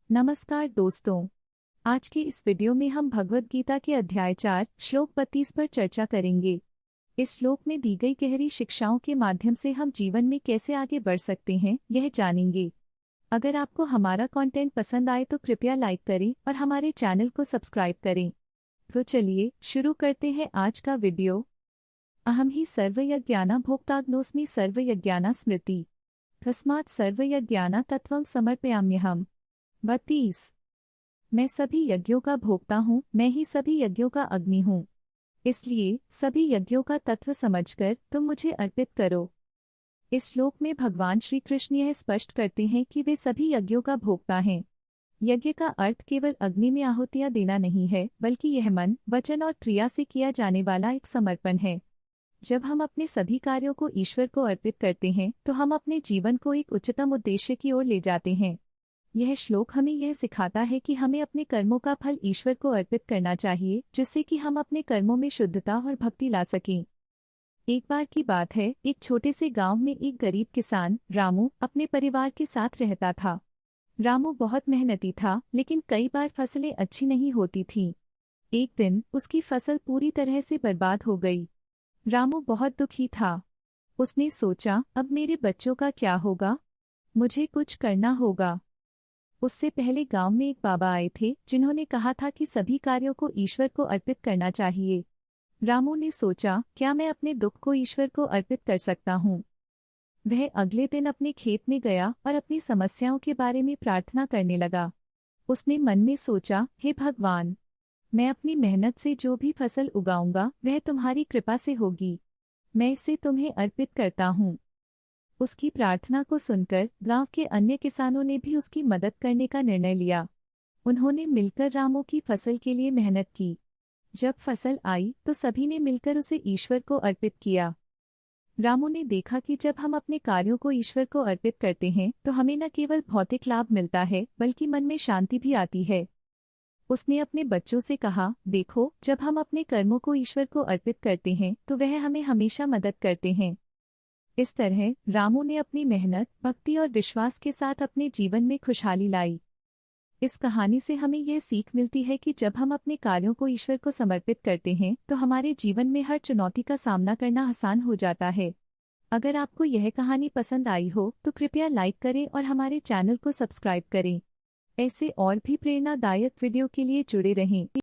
नमस्कार दोस्तों। आज के इस वीडियो में हम भगवद गीता के अध्याय 4 श्लोक 32 पर चर्चा करेंगे। इस श्लोक में दी गई गहरी शिक्षाओं के माध्यम से हम जीवन में कैसे आगे बढ़ सकते हैं, यह जानेंगे। अगर आपको हमारा कंटेंट पसंद आए तो कृपया लाइक करें और हमारे चैनल को सब्सक्राइब करें। तो चलिए शुरू करते हैं आज का वीडियो। अहम ही सर्वयज्ञाना भोक्ताग्नोस्मि सर्वयज्ञाना स्मृति तस्मात् सर्वयज्ञाना तत्वं समर्पयाम्यहम्। 32। मैं सभी यज्ञों का भोक्ता हूँ, मैं ही सभी यज्ञों का अग्नि हूँ। इसलिए सभी यज्ञों का तत्व समझकर तुम मुझे अर्पित करो। इस श्लोक में भगवान श्री कृष्ण यह स्पष्ट करते हैं कि वे सभी यज्ञों का भोक्ता हैं। यज्ञ का अर्थ केवल अग्नि में आहुतियाँ देना नहीं है, बल्कि यह मन, वचन और क्रिया से किया जाने वाला एक समर्पण है। जब हम अपने सभी कार्यों को ईश्वर को अर्पित करते हैं तो हम अपने जीवन को एक उच्चतम उद्देश्य की ओर ले जाते हैं। यह श्लोक हमें यह सिखाता है कि हमें अपने कर्मों का फल ईश्वर को अर्पित करना चाहिए, जिससे कि हम अपने कर्मों में शुद्धता और भक्ति ला सकें। एक बार की बात है, एक छोटे से गांव में एक गरीब किसान रामू अपने परिवार के साथ रहता था। रामू बहुत मेहनती था, लेकिन कई बार फसलें अच्छी नहीं होती थीं। एक दिन उसकी फसल पूरी तरह से बर्बाद हो गई। रामू बहुत दुखी था। उसने सोचा, अब मेरे बच्चों का क्या होगा? मुझे कुछ करना होगा। उससे पहले गांव में एक बाबा आए थे, जिन्होंने कहा था कि सभी कार्यों को ईश्वर को अर्पित करना चाहिए। रामू ने सोचा, क्या मैं अपने दुख को ईश्वर को अर्पित कर सकता हूँ? वह अगले दिन अपने खेत में गया और अपनी समस्याओं के बारे में प्रार्थना करने लगा। उसने मन में सोचा, हे भगवान, मैं अपनी मेहनत से जो भी फसल उगाऊंगा वह तुम्हारी कृपा से होगी। मैं इसे तुम्हें अर्पित करता हूँ। उसकी प्रार्थना को सुनकर गांव के अन्य किसानों ने भी उसकी मदद करने का निर्णय लिया। उन्होंने मिलकर रामू की फसल के लिए मेहनत की। जब फसल आई तो सभी ने मिलकर उसे ईश्वर को अर्पित किया। रामू ने देखा कि जब हम अपने कार्यों को ईश्वर को अर्पित करते हैं तो हमें न केवल भौतिक लाभ मिलता है, बल्कि मन में शांति भी आती है। उसने अपने बच्चों से कहा, देखो, जब हम अपने कर्मों को ईश्वर को अर्पित करते हैं तो वह हमें हमेशा मदद करते हैं। इस तरह रामू ने अपनी मेहनत, भक्ति और विश्वास के साथ अपने जीवन में खुशहाली लाई। इस कहानी से हमें यह सीख मिलती है कि जब हम अपने कार्यों को ईश्वर को समर्पित करते हैं तो हमारे जीवन में हर चुनौती का सामना करना आसान हो जाता है। अगर आपको यह कहानी पसंद आई हो तो कृपया लाइक करें और हमारे चैनल को सब्सक्राइब करें। ऐसे और भी प्रेरणादायक वीडियो के लिए जुड़े रहें।